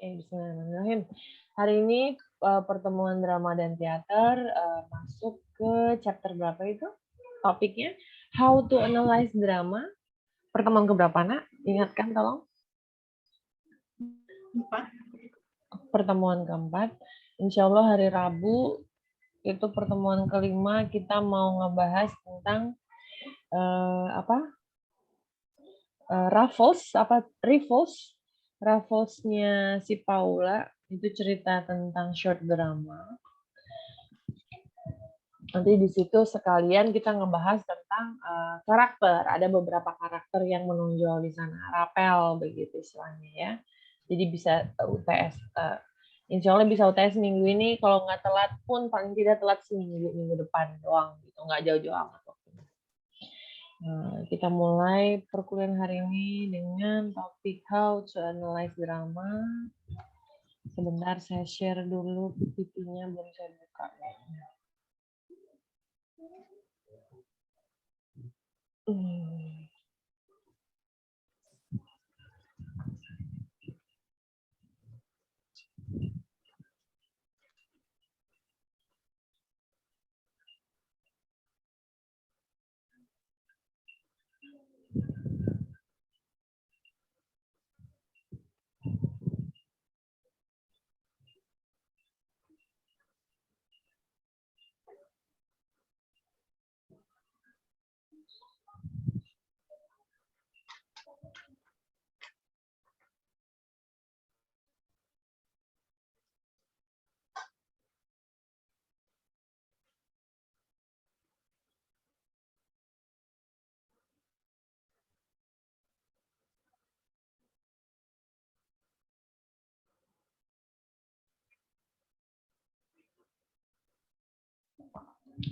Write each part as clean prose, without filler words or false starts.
Bismillahirrahmanirrahim. Hari ini pertemuan drama dan teater masuk ke chapter berapa itu? Topiknya How to Analyze Drama. Pertemuan keberapa, Nak? Ingatkan tolong. 4. Pertemuan keempat. Insya Allah hari Rabu itu pertemuan kelima kita mau ngebahas tentang Raffles-nya si Paula itu cerita tentang short drama. Nanti di situ sekalian kita ngebahas tentang karakter. Ada beberapa karakter yang menonjol di sana. Rapel begitu istilahnya ya. Jadi bisa UTS. Insya Allah bisa UTS minggu ini. Kalau nggak telat pun paling tidak telat minggu depan doang. Gitu. Nggak jauh-jauh amat. Kita mulai perkuliahan hari ini dengan topik How to Analyze Drama. Sebentar saya share dulu PPT-nya, belum saya buka.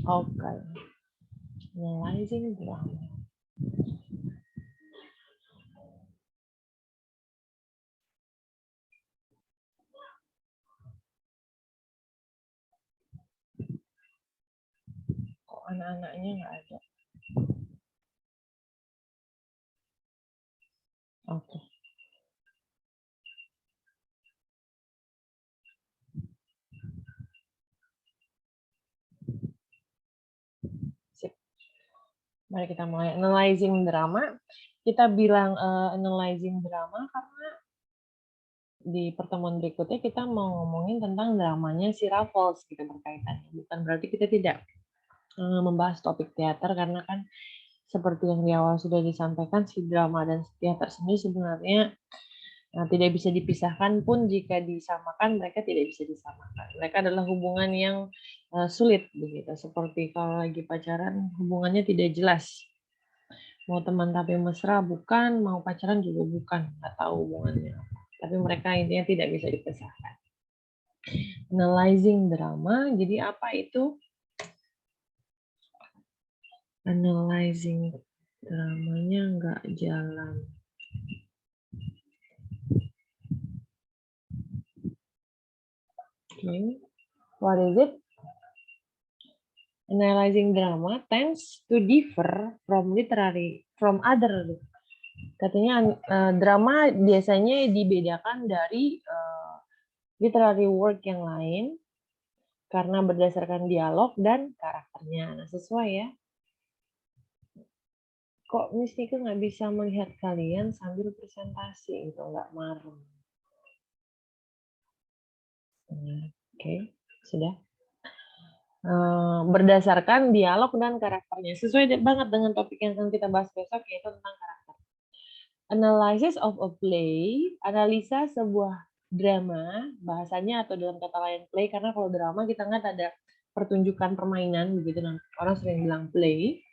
Oke. Analyzing drama. Kok anak-anaknya nggak ada? Oke. Sip. Mari kita mulai analyzing drama. Kita bilang analyzing drama karena di pertemuan berikutnya kita mau ngomongin tentang dramanya si Raffles gitu berkaitannya. Bukan berarti kita tidak membahas topik teater karena kan seperti yang di awal sudah disampaikan si drama dan teater sendiri sebenarnya tidak bisa dipisahkan pun jika disamakan mereka tidak bisa disamakan. Mereka adalah hubungan yang sulit begitu. Seperti kalau lagi pacaran hubungannya tidak jelas. Mau teman tapi mesra bukan, mau pacaran juga bukan, nggak tahu hubungannya. Tapi mereka intinya tidak bisa dipisahkan. Analyzing drama, jadi apa itu? Analyzing dramanya nggak jalan. Okay. What is it? Analyzing drama tends to differ from other. Katanya drama biasanya dibedakan dari literary work yang lain karena berdasarkan dialog dan karakternya. Nah, sesuai ya. Kok Miss Nika nggak bisa melihat kalian sambil presentasi itu nggak marem. Oke, sudah. Berdasarkan dialog dan karakternya. Sesuai banget dengan topik yang akan kita bahas besok, yaitu tentang karakter. Analysis of a play, analisa sebuah drama, bahasanya atau dalam kata lain play, karena kalau drama kita nggak ada pertunjukan permainan, begitu orang sering bilang play.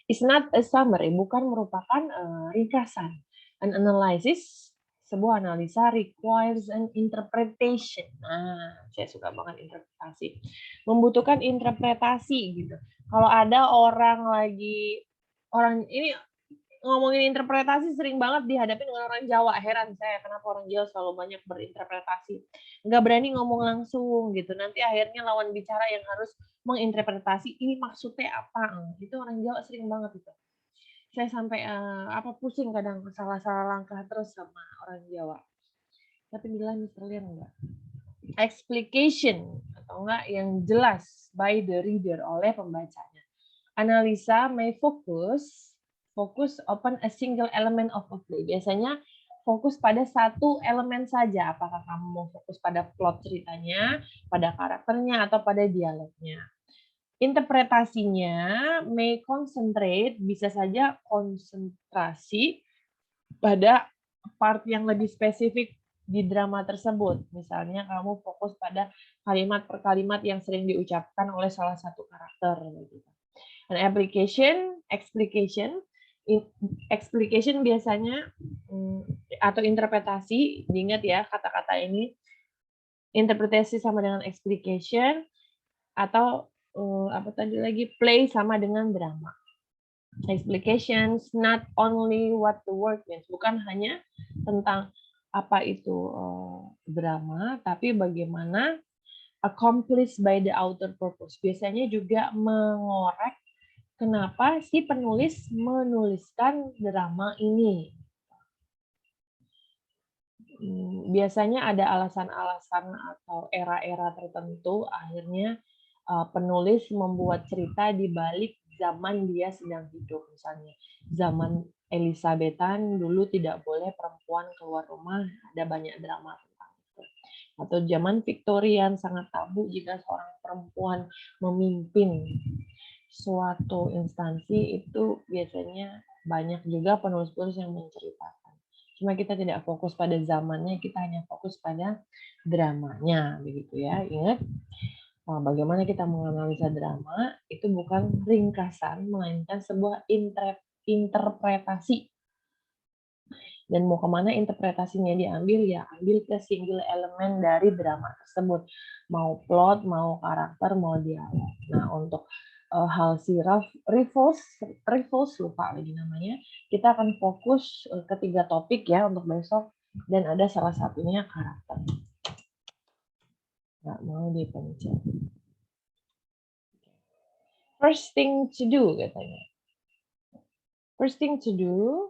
It's not a summary, bukan merupakan ringkasan. An analysis, sebuah analisa requires an interpretation. Nah, saya suka banget interpretasi. Membutuhkan interpretasi gitu. Kalau ada orang ini ngomongin interpretasi sering banget dihadapi dengan orang Jawa. Heran saya kenapa orang Jawa selalu banyak berinterpretasi. Nggak berani ngomong langsung gitu. Nanti akhirnya lawan bicara yang harus menginterpretasi ini maksudnya apa. Itu orang Jawa sering banget itu. Saya sampai pusing kadang salah-salah langkah terus sama orang Jawa. Tapi nilai misalnya enggak. Explication atau enggak yang jelas by the reader oleh pembacanya. Analisa may focus upon a single element of a play. Biasanya fokus pada satu elemen saja. Apakah kamu mau fokus pada plot ceritanya, pada karakternya, atau pada dialognya. Interpretasinya may concentrate, bisa saja konsentrasi pada part yang lebih spesifik di drama tersebut. Misalnya kamu fokus pada kalimat per kalimat yang sering diucapkan oleh salah satu karakter. An explication biasanya atau interpretasi, diingat ya kata-kata ini, interpretasi sama dengan explication, atau apa tadi lagi, play sama dengan drama. Explications not only what the word means, bukan hanya tentang apa itu drama, tapi bagaimana accomplished by the author purpose. Biasanya juga mengorek kenapa si penulis menuliskan drama ini. Biasanya ada alasan-alasan atau era-era tertentu akhirnya penulis membuat cerita di balik zaman dia sedang hidup. Misalnya zaman Elizabethan dulu tidak boleh perempuan keluar rumah, ada banyak drama tentang itu. Atau zaman Victorian sangat tabu jika seorang perempuan memimpin suatu instansi, itu biasanya banyak juga penulis-penulis yang menceritakan. Cuma kita tidak fokus pada zamannya, kita hanya fokus pada dramanya, begitu ya. Ingat, bagaimana kita menganalisa drama itu bukan ringkasan, melainkan sebuah interpretasi. Dan mau kemana interpretasinya diambil, ya ambil ke single elemen dari drama tersebut. Mau plot, mau karakter, mau dialog. Nah, untuk hal si Raffles, lupa lagi namanya, kita akan fokus ke 3 topik ya untuk besok, dan ada salah satunya karakter. Nggak mau dipencet. First thing to do, katanya. First thing to do,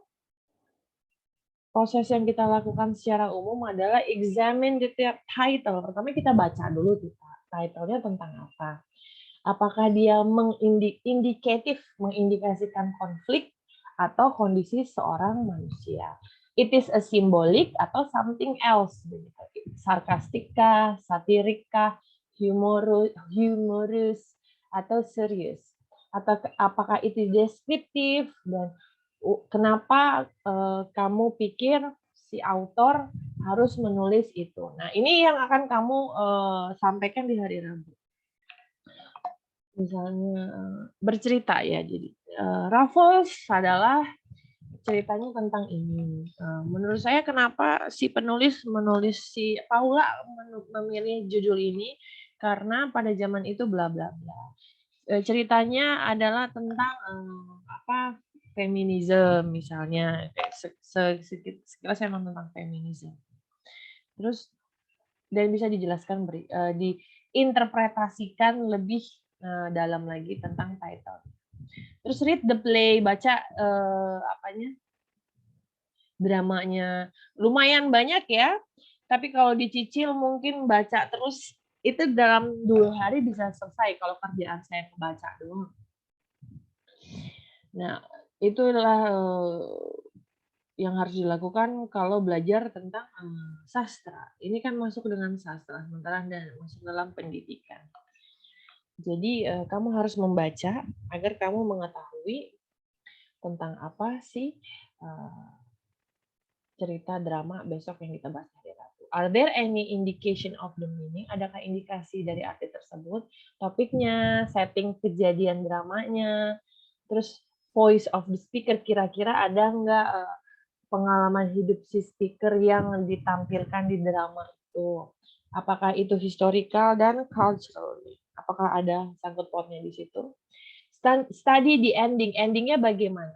proses yang kita lakukan secara umum adalah examine the title. Pertama kita baca dulu title-nya tentang apa. Apakah dia mengindikasikan konflik atau kondisi seorang manusia. It is a symbolic atau something else. Sarkastika, satirika, humorous, atau serius. Atau apakah itu deskriptif, dan kenapa kamu pikir si author harus menulis itu. Nah, ini yang akan kamu sampaikan di hari Rabu. Misalnya bercerita ya, jadi Raffles adalah ceritanya tentang ini. Menurut saya kenapa si penulis menulis, si Paula memilih judul ini, karena pada zaman itu bla bla bla. Ceritanya adalah tentang apa, feminisme misalnya, sekilas emang tentang feminisme. Terus dan bisa dijelaskan, diinterpretasikan lebih dalam lagi tentang title. Terus read the play, baca dramanya. Lumayan banyak ya, tapi kalau dicicil mungkin baca terus itu dalam 2 hari bisa selesai kalau kerjaan saya membaca doang. Nah, itulah yang harus dilakukan kalau belajar tentang sastra. Ini kan masuk dengan sastra, sementara Anda masuk dalam pendidikan. Jadi kamu harus membaca agar kamu mengetahui tentang apa sih cerita drama besok yang kita bahas hari Rabu. Are there any indication of the meaning? Adakah indikasi dari arti tersebut? Topiknya, setting kejadian dramanya, terus voice of the speaker, kira-kira ada nggak pengalaman hidup si speaker yang ditampilkan di drama itu? Apakah itu historical dan cultural? Apakah ada sangkut pautnya di situ? Study the ending. Endingnya bagaimana?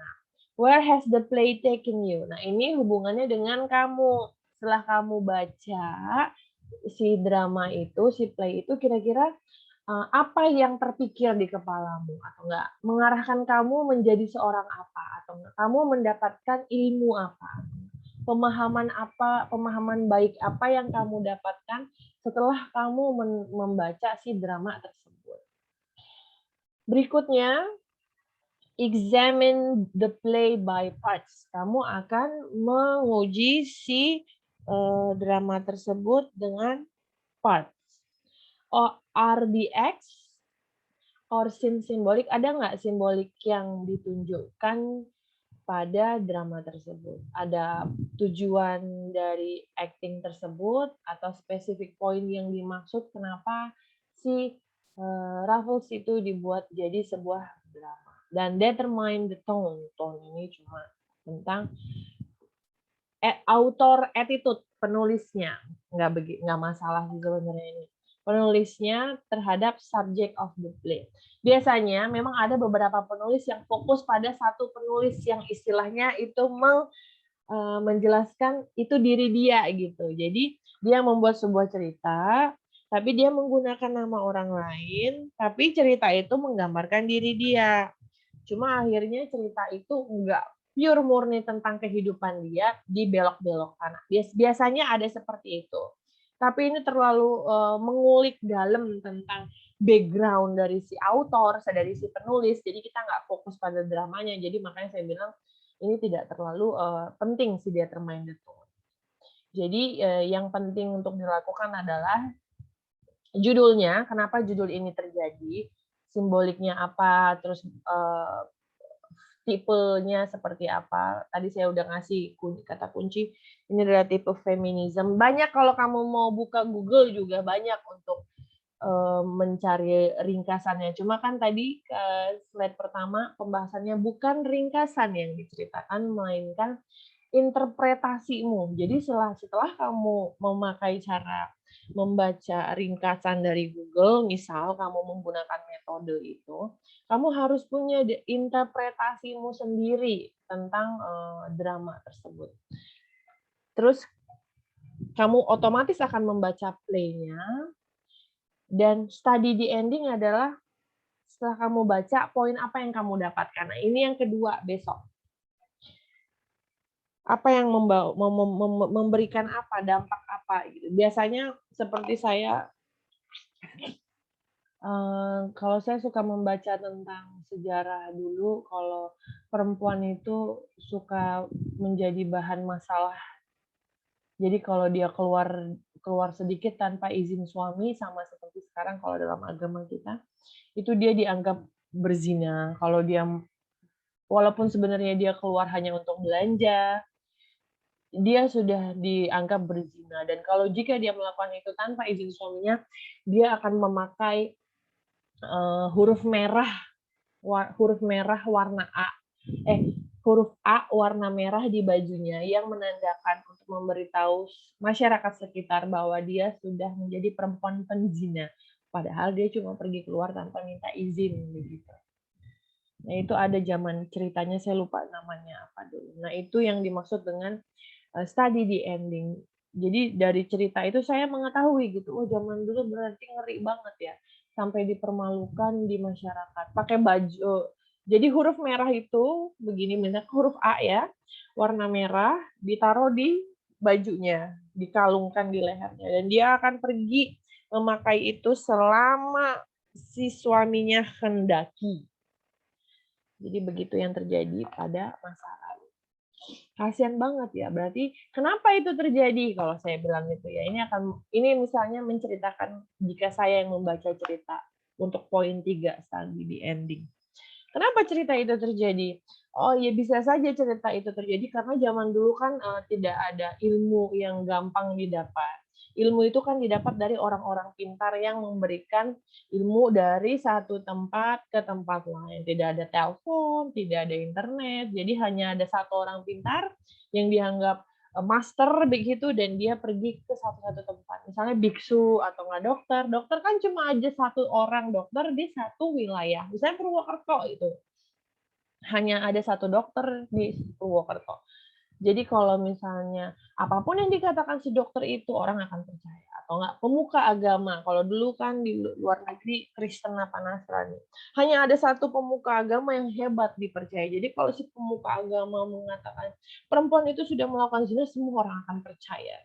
Where has the play taken you? Nah, ini hubungannya dengan kamu. Setelah kamu baca si drama itu, si play itu, kira-kira apa yang terpikir di kepalamu, atau enggak mengarahkan kamu menjadi seorang apa, atau enggak kamu mendapatkan ilmu apa. pemahaman baik apa yang kamu dapatkan setelah kamu membaca si drama tersebut. Berikutnya, examine the play by parts. Kamu akan menguji si drama tersebut dengan parts. Are the acts or scene simbolik, ada nggak simbolik yang ditunjukkan pada drama tersebut? Ada tujuan dari acting tersebut atau spesifik poin yang dimaksud kenapa si Raffles itu dibuat jadi sebuah drama. Dan determine the tone. Tone ini cuma tentang author attitude penulisnya. Nggak masalah sih sebenarnya ini. Penulisnya terhadap subject of the play. Biasanya memang ada beberapa penulis yang fokus pada satu penulis yang istilahnya itu menjelaskan itu diri dia gitu. Jadi dia membuat sebuah cerita, tapi dia menggunakan nama orang lain, tapi cerita itu menggambarkan diri dia. Cuma akhirnya cerita itu enggak pure murni tentang kehidupan dia, dibelok-belokkan. Biasanya ada seperti itu. Tapi ini terlalu mengulik dalam tentang background dari si autor, dari si penulis. Jadi kita nggak fokus pada dramanya. Jadi makanya saya bilang ini tidak terlalu penting si determine the tone. Jadi yang penting untuk dilakukan adalah judulnya, kenapa judul ini terjadi, simboliknya apa, terus tipenya seperti apa. Tadi saya udah ngasih kata kunci, ini adalah tipe feminism. Banyak kalau kamu mau buka Google juga banyak untuk mencari ringkasannya. Cuma kan tadi slide pertama pembahasannya bukan ringkasan yang diceritakan, melainkan interpretasimu. Jadi setelah kamu memakai cara membaca ringkasan dari Google, misal kamu menggunakan metode itu, kamu harus punya interpretasimu sendiri tentang drama tersebut. Terus kamu otomatis akan membaca play-nya, dan study the ending adalah setelah kamu baca, poin apa yang kamu dapatkan. Nah, ini yang kedua besok. Apa yang memberikan apa, dampak apa gitu. Biasanya seperti saya, kalau saya suka membaca tentang sejarah dulu, kalau perempuan itu suka menjadi bahan masalah. Jadi kalau dia keluar sedikit tanpa izin suami, sama seperti sekarang kalau dalam agama kita, itu dia dianggap berzina. Kalau dia, walaupun sebenarnya dia keluar hanya untuk belanja, dia sudah dianggap berzina. Dan kalau jika dia melakukan itu tanpa izin suaminya, dia akan memakai huruf merah warna A, huruf A warna merah di bajunya yang menandakan untuk memberitahu masyarakat sekitar bahwa dia sudah menjadi perempuan penzina. Padahal dia cuma pergi keluar tanpa minta izin begitu. Nah, itu ada zaman ceritanya, saya lupa namanya apa dulu. Nah, itu yang dimaksud dengan study the ending. Jadi dari cerita itu saya mengetahui gitu, oh zaman dulu berarti ngeri banget ya, sampai dipermalukan di masyarakat. Pakai baju, jadi huruf merah itu begini, misalnya huruf A ya, warna merah, ditaruh di bajunya, dikalungkan di lehernya, dan dia akan pergi memakai itu selama si suaminya hendaki. Jadi begitu yang terjadi pada masa lalu. Kasian banget ya, berarti kenapa itu terjadi kalau saya bilang gitu ya. Ini misalnya menceritakan jika saya yang membaca cerita untuk poin 3 study di ending. Kenapa cerita itu terjadi? Oh ya bisa saja cerita itu terjadi karena zaman dulu kan tidak ada ilmu yang gampang didapat. Ilmu itu kan didapat dari orang-orang pintar yang memberikan ilmu dari satu tempat ke tempat lain. Tidak ada telepon, tidak ada internet, jadi hanya ada satu orang pintar yang dianggap master begitu, dan dia pergi ke satu-satu tempat. Misalnya biksu atau nggak dokter. Dokter kan cuma aja satu orang dokter di satu wilayah. Misalnya Purwokerto itu. Hanya ada satu dokter di Purwokerto. Jadi kalau misalnya apapun yang dikatakan si dokter itu orang akan percaya. atau enggak pemuka agama. Kalau dulu kan di luar negeri Kristen apa Nasrani. Hanya ada satu pemuka agama yang hebat dipercaya. Jadi kalau si pemuka agama mengatakan perempuan itu sudah melakukan zina, semua orang akan percaya.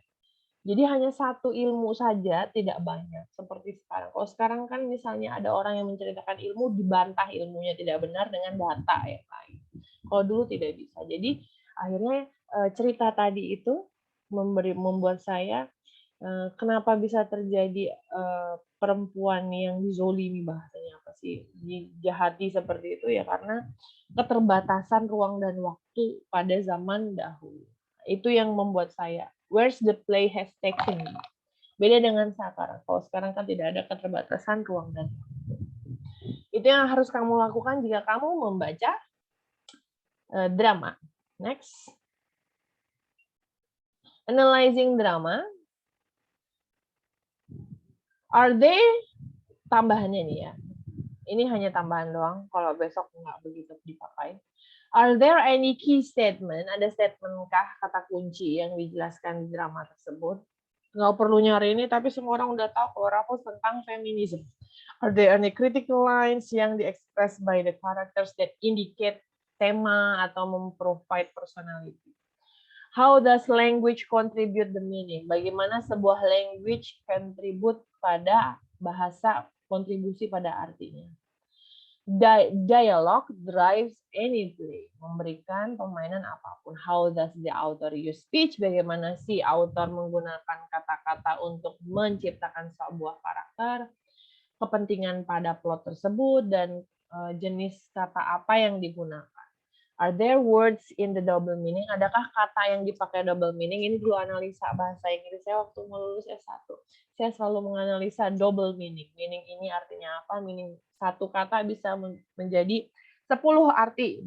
Jadi hanya satu ilmu saja, tidak banyak. Seperti sekarang. Kalau sekarang kan misalnya ada orang yang menceritakan ilmu, dibantah ilmunya tidak benar dengan data yang lain. Kalau dulu tidak bisa. Jadi akhirnya cerita tadi itu membuat saya kenapa bisa terjadi perempuan yang dizolimi, bahasanya apa sih, dijahati seperti itu ya karena keterbatasan ruang dan waktu pada zaman dahulu. Itu yang membuat saya, where's the play has taken me. Beda dengan sekarang. Kalau sekarang kan tidak ada keterbatasan ruang dan waktu. Itu yang harus kamu lakukan jika kamu membaca drama. Next. Analyzing drama. Are they, tambahannya nih ya. Ini hanya tambahan doang, kalau besok nggak begitu dipakai. Are there any key statement? Ada statementkah kata kunci yang dijelaskan di drama tersebut? Nggak perlu nyari ini, tapi semua orang udah tahu kalau Raffles tentang feminism. Are there any critical lines yang di-express by the characters that indicate tema atau memprovide personality? How does language contribute the meaning? Bagaimana sebuah language contribute pada bahasa, kontribusi pada artinya? Dialogue drives any play, memberikan permainan apapun. How does the author use speech? Bagaimana si author menggunakan kata-kata untuk menciptakan sebuah karakter, kepentingan pada plot tersebut, dan jenis kata apa yang digunakan. Are there words in the double meaning? Adakah kata yang dipakai double meaning? Ini dulu analisa bahasa Inggris saya waktu melulus S1. Saya selalu menganalisa double meaning. Meaning ini artinya apa? Meaning satu kata bisa menjadi 10 arti.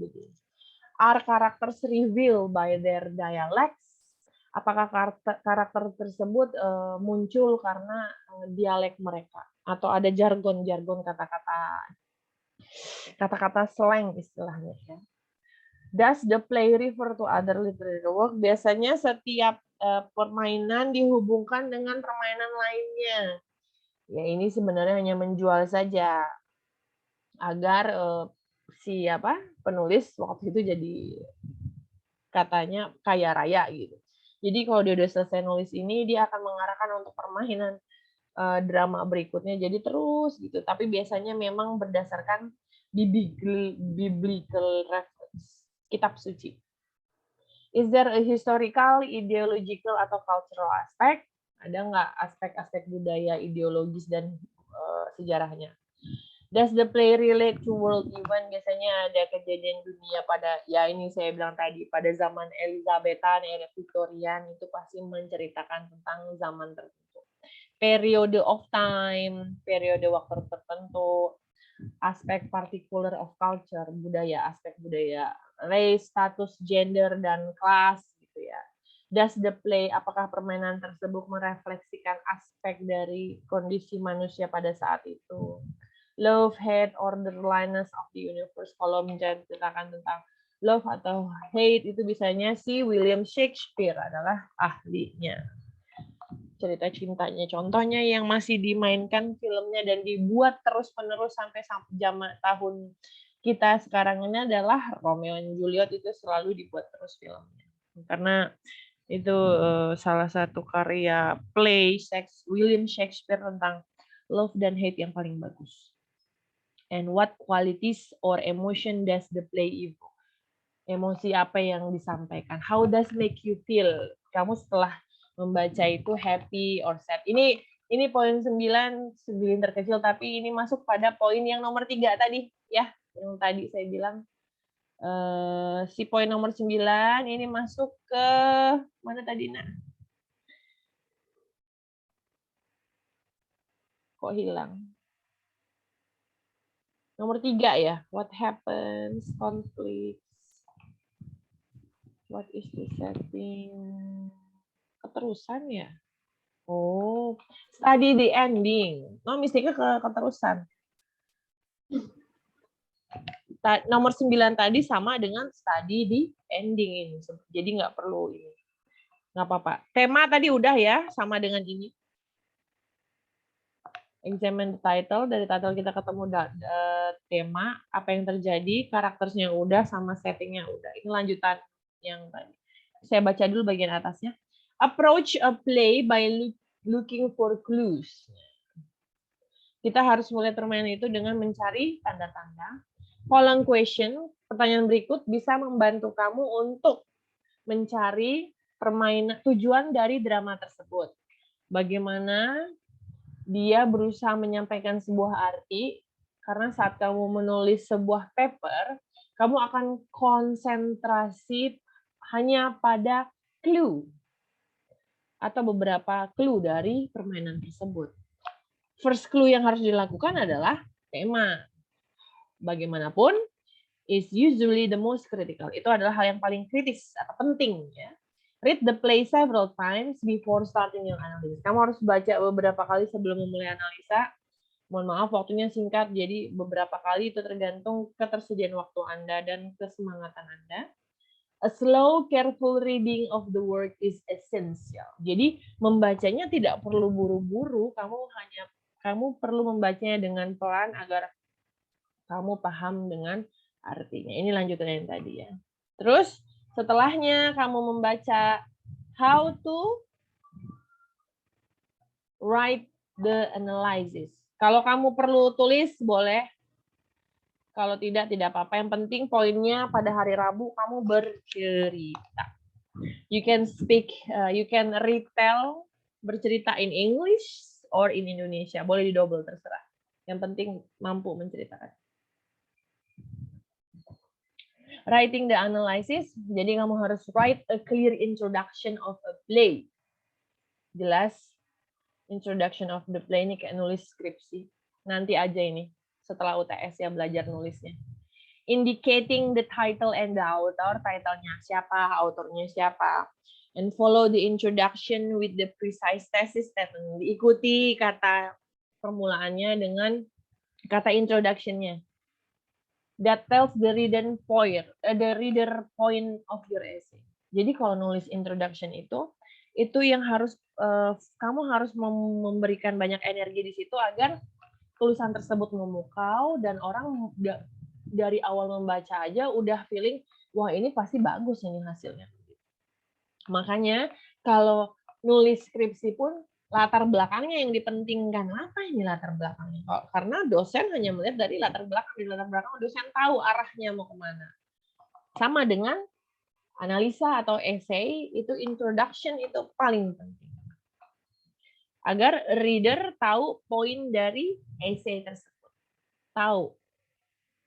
Are characters revealed by their dialects? Apakah karakter tersebut muncul karena dialek mereka? Atau ada jargon-jargon kata-kata slang istilahnya ya. Does the play refer to other literary work? Biasanya setiap permainan dihubungkan dengan permainan lainnya. Ya ini sebenarnya hanya menjual saja agar penulis waktu itu jadi katanya kaya raya gitu. Jadi kalau dia udah selesai nulis ini, dia akan mengarahkan untuk permainan drama berikutnya. Jadi terus gitu. Tapi biasanya memang berdasarkan biblical reference. Kitab suci. Is there a historical, ideological, atau cultural aspect? Ada nggak aspek-aspek budaya, ideologis, dan sejarahnya? Does the play relate to world event? Biasanya ada kejadian dunia pada, ya ini saya bilang tadi, pada zaman Elizabethan, era Victorian, itu pasti menceritakan tentang zaman tertentu. Periode of time, periode waktu tertentu, aspek particular of culture, budaya, aspek budaya, race, status, gender, dan kelas gitu ya. Does the play, apakah permainan tersebut merefleksikan aspek dari kondisi manusia pada saat itu? Love, hate, orderliness of the universe. Kalau menceritakan tentang love atau hate itu biasanya si William Shakespeare adalah ahlinya. Cerita cintanya. Contohnya yang masih dimainkan filmnya dan dibuat terus-menerus sampai zaman tahun kita sekarang ini adalah Romeo and Juliet, itu selalu dibuat terus filmnya. Karena itu salah satu karya play William Shakespeare tentang love dan hate yang paling bagus. And what qualities or emotion does the play evoke? Emosi apa yang disampaikan? How does make you feel? Kamu setelah membaca itu happy or sad. Ini poin 9 segelintir kecil, tapi ini masuk pada poin yang nomor 3 tadi ya, yang tadi saya bilang si poin nomor 9 ini masuk ke mana tadi nak? Kok hilang? Nomor 3 ya. What happens? Conflicts. What is the setting? Keterusan ya? Oh, study the ending. Oh, misalnya keterusan. Nomor 9 tadi sama dengan study the ending ini. Jadi nggak perlu ini. Nggak apa-apa. Tema tadi udah ya, sama dengan ini. Examine the title, dari title kita ketemu tema, apa yang terjadi, karakternya udah, sama settingnya udah. Ini lanjutan yang tadi. Saya baca dulu bagian atasnya. Approach a play by looking for clues. Kita harus mulai permainan itu dengan mencari tanda-tanda. Following question, pertanyaan berikut bisa membantu kamu untuk mencari permainan tujuan dari drama tersebut. Bagaimana dia berusaha menyampaikan sebuah arti, karena saat kamu menulis sebuah paper, kamu akan konsentrasi hanya pada clue atau beberapa clue dari permainan tersebut. First clue yang harus dilakukan adalah tema. Bagaimanapun, is usually the most critical. Itu adalah hal yang paling kritis atau penting, ya. Read the play several times before starting your analysis. Kamu harus baca beberapa kali sebelum memulai analisa. Mohon maaf, waktunya singkat, jadi beberapa kali itu tergantung ketersediaan waktu Anda dan kesemangatan Anda. A slow, careful reading of the work is essential. Jadi membacanya tidak perlu buru-buru, kamu perlu membacanya dengan pelan agar kamu paham dengan artinya. Ini lanjutan yang tadi, ya. Terus setelahnya kamu membaca how to write the analysis. Kalau kamu perlu tulis, boleh. Kalau tidak apa-apa. Yang penting poinnya pada hari Rabu kamu bercerita. You can speak, you can retell, bercerita in English or in Indonesia. Boleh didouble, terserah. Yang penting mampu menceritakan. Writing the analysis, jadi kamu harus write a clear introduction of a play. Jelas, introduction of the play ini kayak nulis skripsi. Nanti aja ini, setelah UTS ya belajar nulisnya. Indicating the title and the author, titlenya siapa, autornya siapa. And follow the introduction with the precise thesis statement. Diikuti kata permulaannya dengan kata introduction-nya. That tells the reader point of your essay. Jadi kalau nulis introduction itu yang harus kamu harus memberikan banyak energi di situ agar tulisan tersebut memukau dan orang dari awal membaca aja udah feeling, wah ini pasti bagus ini hasilnya. Makanya kalau nulis skripsi pun latar belakangnya yang dipentingkan. Apa ini latar belakangnya? Karena dosen hanya melihat dari latar belakang. Di latar belakang dosen tahu arahnya mau kemana. Sama dengan analisa atau essay, itu introduction itu paling penting. Agar reader tahu poin dari essay tersebut. Tahu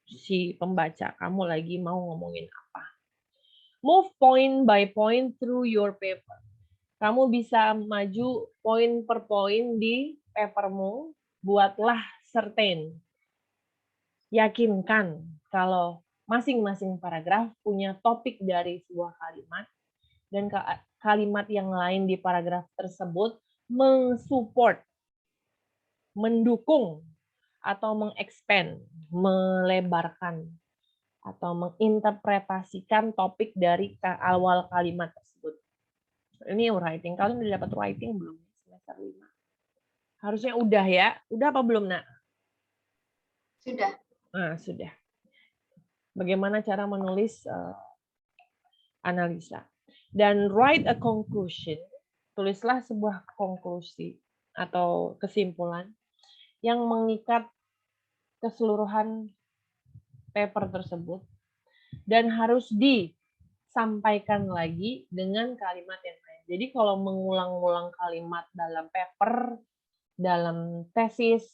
si pembaca kamu lagi mau ngomongin apa. Move point by point through your paper. Kamu bisa maju poin per poin di papermu, buatlah certain. Yakinkan kalau masing-masing paragraf punya topik dari sebuah kalimat, dan kalimat yang lain di paragraf tersebut mensupport, mendukung, atau mengexpand, melebarkan, atau menginterpretasikan topik dari awal kalimat tersebut. Ini writing. Kalian udah dapat writing belum? Semester 5. Harusnya udah ya. Udah apa belum, Nak? Sudah. Nah, sudah. Bagaimana cara menulis analisa. Dan write a conclusion. Tulislah sebuah konklusi atau kesimpulan yang mengikat keseluruhan paper tersebut dan harus disampaikan lagi dengan kalimat yang lain. Jadi kalau mengulang-ulang kalimat dalam paper, dalam tesis,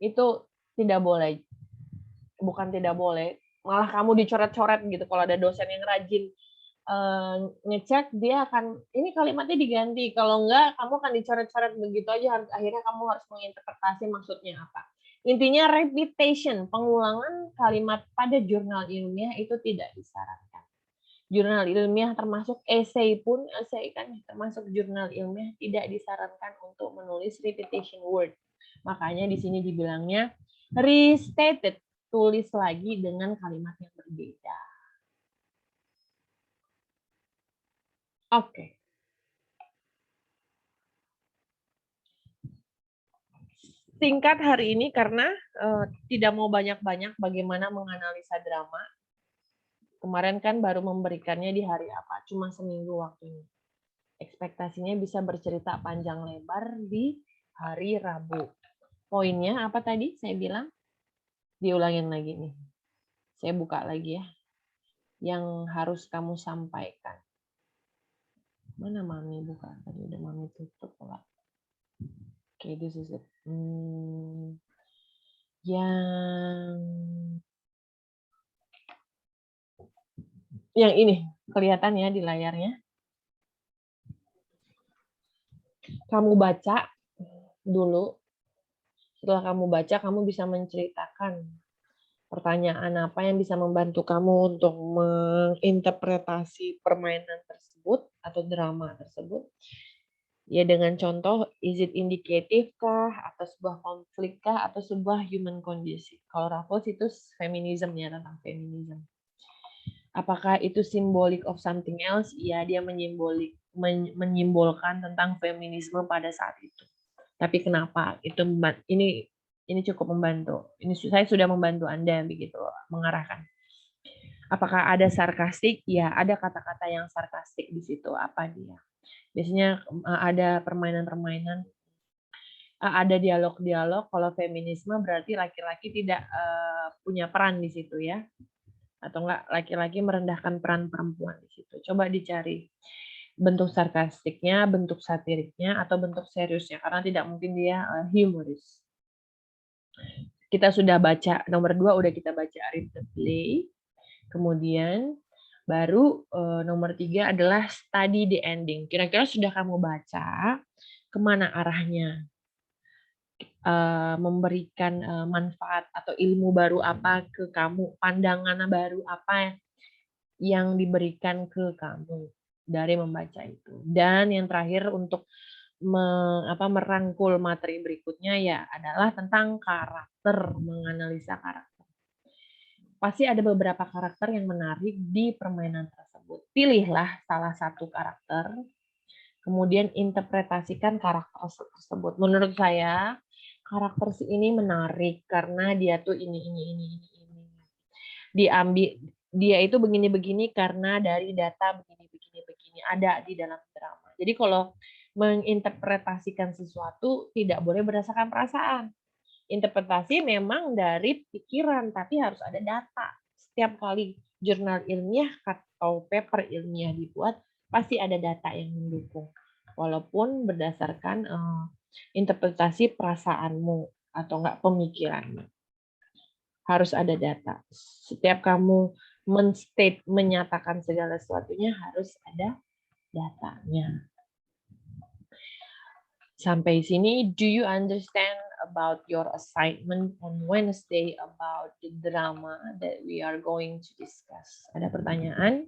itu tidak boleh. Bukan tidak boleh, malah kamu dicoret-coret gitu. Kalau ada dosen yang rajin ngecek, dia akan, ini kalimatnya diganti. Kalau enggak, kamu akan dicoret-coret begitu aja. Akhirnya kamu harus menginterpretasi maksudnya apa. Intinya repetition, pengulangan kalimat pada jurnal ilmiah itu tidak disarankan. Jurnal ilmiah termasuk essay pun, essay kan termasuk jurnal ilmiah, tidak disarankan untuk menulis repetition word. Makanya di sini dibilangnya restated, tulis lagi dengan kalimat yang berbeda. Oke. singkat hari ini karena tidak mau banyak-banyak bagaimana menganalisa drama. Kemarin kan baru memberikannya di hari apa? Cuma seminggu waktunya. Ekspektasinya bisa bercerita panjang lebar di hari Rabu. Poinnya apa tadi saya bilang? Diulangin lagi nih. Saya buka lagi ya. Yang harus kamu sampaikan. Mana Mami buka? Tadi udah Mami tutup. Oke, this is it. Yang ini kelihatan ya di layarnya. Kamu baca dulu. Setelah kamu baca, kamu bisa menceritakan pertanyaan apa yang bisa membantu kamu untuk menginterpretasi permainan tersebut atau drama tersebut. Ya dengan contoh, is it indicative kah, atau sebuah konflik kah, atau sebuah human condition. Kalau Raffles itu feminism ya, tentang feminism. Apakah itu symbolic of something else? Ya, dia menyimbolkan tentang feminisme pada saat itu. Tapi kenapa? Ini cukup membantu. Ini saya sudah membantu Anda begitu mengarahkan. Apakah ada sarkastik? Ya, ada kata-kata yang sarkastik di situ. Apa dia? Biasanya ada permainan-permainan, ada dialog-dialog. Kalau feminisme berarti laki-laki tidak punya peran di situ ya. Atau enggak laki-laki merendahkan peran perempuan di situ. Coba dicari bentuk sarkastiknya, bentuk satiriknya, atau bentuk seriusnya. Karena tidak mungkin dia humoris. Kita sudah baca, nomor 2 udah kita baca read the play. Kemudian baru nomor 3 adalah study the ending. Kira-kira sudah kamu baca, kemana arahnya? Memberikan manfaat atau ilmu baru apa ke kamu? Pandangan baru apa yang diberikan ke kamu dari membaca itu? Dan yang terakhir untuk merangkul materi berikutnya ya adalah tentang karakter, menganalisa karakter. Pasti ada beberapa karakter yang menarik di permainan tersebut. Pilihlah salah satu karakter, kemudian interpretasikan karakter tersebut. Menurut saya, karakter si ini menarik karena dia tuh ini. Dia itu begini-begini karena dari data begini ada di dalam drama. Jadi kalau menginterpretasikan sesuatu tidak boleh berdasarkan perasaan. Interpretasi memang dari pikiran, tapi harus ada data. Setiap kali jurnal ilmiah atau paper ilmiah dibuat, pasti ada data yang mendukung. Walaupun berdasarkan interpretasi perasaanmu atau enggak pemikiranmu. Harus ada data. Setiap kamu menyatakan segala sesuatunya harus ada datanya. Sampai sini, do you understand about your assignment on Wednesday about the drama that we are going to discuss? Ada pertanyaan?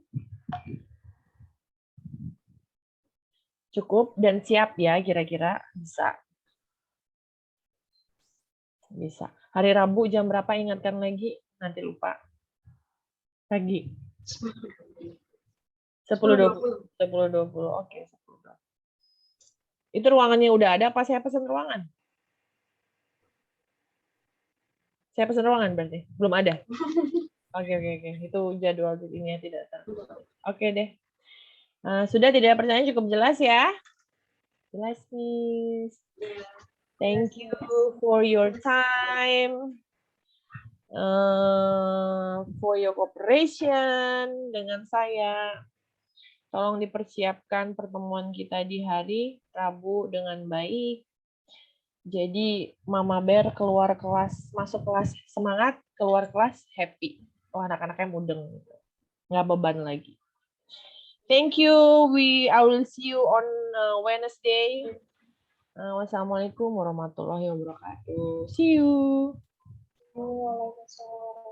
Cukup dan siap ya kira-kira? Bisa. Bisa. Hari Rabu jam berapa ingatkan lagi? Nanti lupa. Pagi. 10.20. Oke, 10.20. Itu ruangannya udah ada apa saya pesan ruangan? Saya pesan ruangan berarti? Belum ada? Oke. Itu jadwal ini tidak tertulis. Oke deh. Sudah tidak ada pertanyaan, cukup jelas ya? Jelas, Miss. Thank you for your time. For your cooperation dengan saya. Tolong dipersiapkan pertemuan kita di hari Rabu dengan baik. Jadi Mama Bear keluar kelas, masuk kelas semangat, keluar kelas happy. Oh, anak-anaknya mudeng. Nggak beban lagi. Thank you. I will see you on Wednesday. Wassalamualaikum warahmatullahi wabarakatuh. See you. Waalaikumsalam.